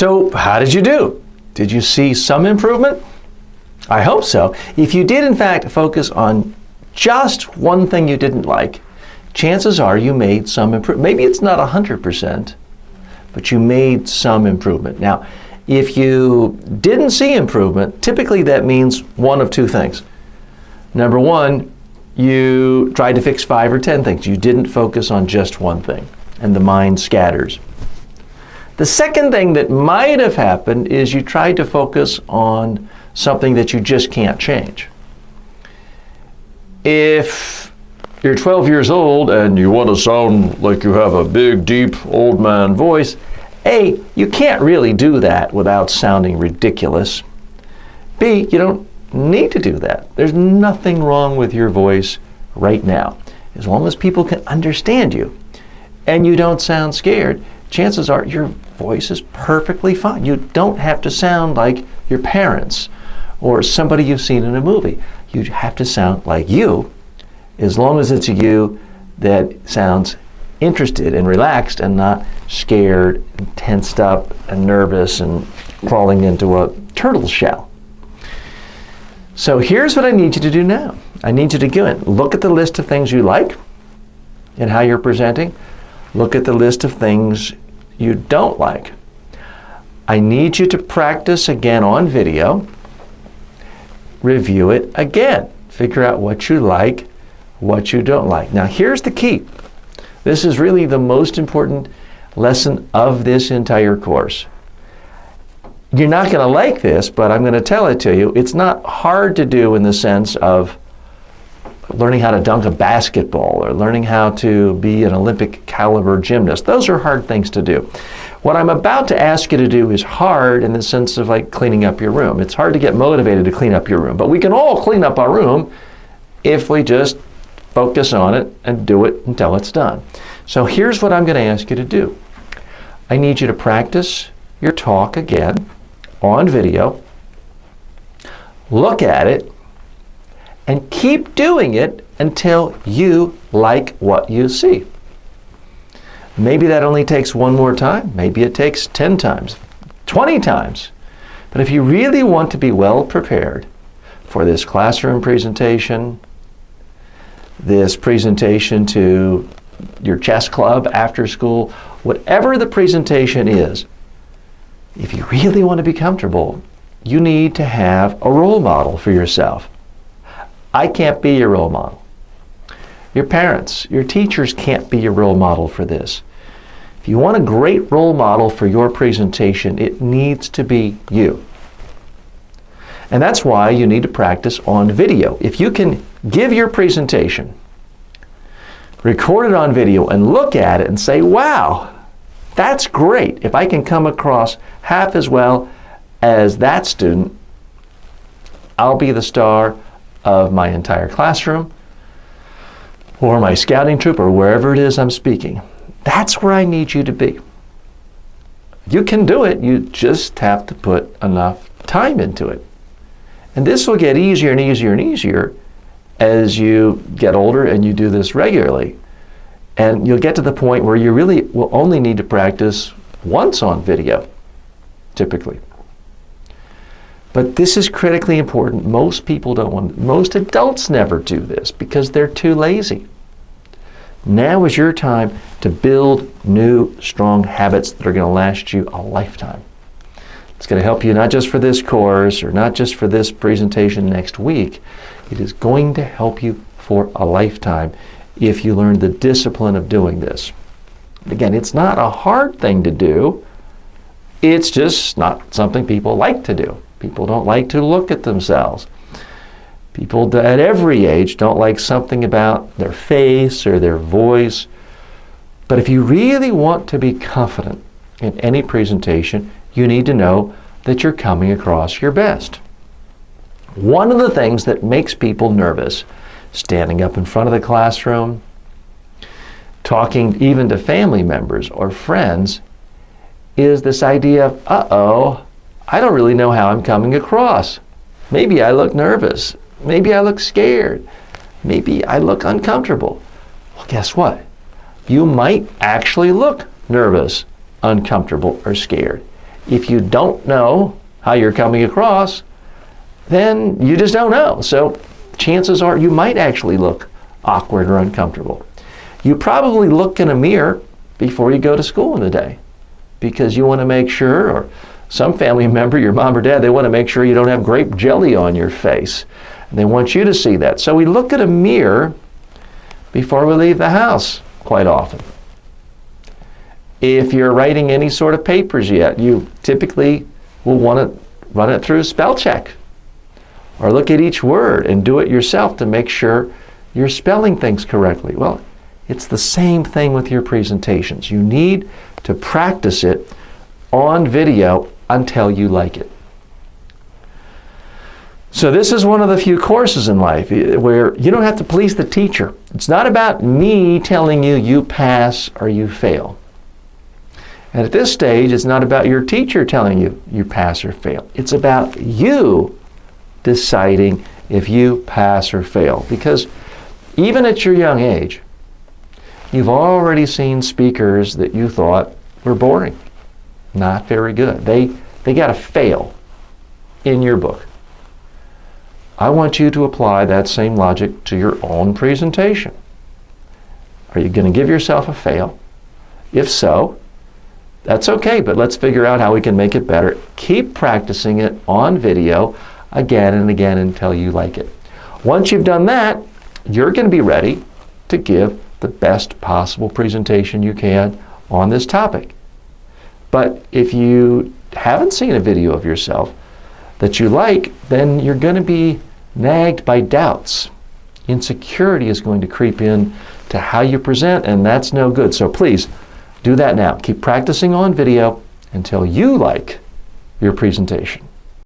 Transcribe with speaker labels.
Speaker 1: So how did you do? Did you see some improvement? I hope so. If you did in fact focus on just one thing you didn't like, chances are you made some improvement. Maybe it's not 100%, but you made some improvement. Now, if you didn't see improvement, typically that means one of two things. Number one, you tried to fix 5 or 10 things. You didn't focus on just one thing, and the mind scatters. The second thing that might have happened is you tried to focus on something that you just can't change. If you're 12 years old and you want to sound like you have a big, deep, old man voice, A, you can't really do that without sounding ridiculous. B, you don't need to do that. There's nothing wrong with your voice right now. As long as people can understand you and you don't sound scared, chances are your voice is perfectly fine. You don't have to sound like your parents or somebody you've seen in a movie. You have to sound like you, as long as it's you that sounds interested and relaxed and not scared and tensed up and nervous and crawling into a turtle shell. So here's what I need you to do now. I need you to go in, look at the list of things you like and how you're presenting. Look at the list of things you don't like. I need you to practice again on video. Review it again. Figure out what you like, what you don't like. Now here's the key. This is really the most important lesson of this entire course. You're not going to like this, but I'm going to tell it to you. It's not hard to do in the sense of learning how to dunk a basketball or learning how to be an Olympic caliber gymnast. Those are hard things to do. What I'm about to ask you to do is hard in the sense of like cleaning up your room. It's hard to get motivated to clean up your room, but we can all clean up our room if we just focus on it and do it until it's done. So here's what I'm going to ask you to do. I need you to practice your talk again on video. Look at it and keep doing it until you like what you see. Maybe that only takes one more time. Maybe it takes 10 times, 20 times. But if you really want to be well prepared for this classroom presentation, this presentation to your chess club after school, whatever the presentation is, if you really want to be comfortable, you need to have a role model for yourself. I can't be your role model. Your parents, your teachers can't be your role model for this. If you want a great role model for your presentation, it needs to be you. And that's why you need to practice on video. If you can give your presentation, record it on video, and look at it and say, wow, that's great. If I can come across half as well as that student, I'll be the star of my entire classroom or my scouting troop or wherever it is I'm speaking. That's where I need you to be. You can do it. You just have to put enough time into it. And this will get easier and easier and easier as you get older and you do this regularly. And you'll get to the point where you really will only need to practice once on video, typically. But this is critically important. Most people don't want, most adults never do this because they're too lazy. Now is your time to build new, strong habits that are going to last you a lifetime. It's going to help you not just for this course or not just for this presentation next week. It is going to help you for a lifetime if you learn the discipline of doing this. Again, it's not a hard thing to do. It's just not something people like to do. People don't like to look at themselves. People at every age don't like something about their face or their voice. But if you really want to be confident in any presentation, you need to know that you're coming across your best. One of the things that makes people nervous, standing up in front of the classroom, talking even to family members or friends, is this idea of, uh-oh, I don't really know how I'm coming across. Maybe I look nervous. Maybe I look scared. Maybe I look uncomfortable. Well, guess what? You might actually look nervous, uncomfortable, or scared. If you don't know how you're coming across, then you just don't know. So chances are you might actually look awkward or uncomfortable. You probably look in a mirror before you go to school in the day because you want to make sure, or some family member, your mom or dad, they want to make sure you don't have grape jelly on your face. And they want you to see that. So we look at a mirror before we leave the house quite often. If you're writing any sort of papers yet, you typically will want to run it through a spell check or look at each word and do it yourself to make sure you're spelling things correctly. Well, it's the same thing with your presentations. You need to practice it on video until you like it. So this is one of the few courses in life where you don't have to please the teacher. It's not about me telling you you pass or you fail. And at this stage, it's not about your teacher telling you you pass or fail. It's about you deciding if you pass or fail. Because even at your young age, you've already seen speakers that you thought were boring, not very good. They got to fail in your book. I want you to apply that same logic to your own presentation. Are you going to give yourself a fail? If so, that's okay, but let's figure out how we can make it better. Keep practicing it on video again and again until you like it. Once you've done that, you're going to be ready to give the best possible presentation you can on this topic. But if you haven't seen a video of yourself that you like, then you're going to be nagged by doubts. Insecurity is going to creep in to how you present, and that's no good. So please, do that now. Keep practicing on video until you like your presentation.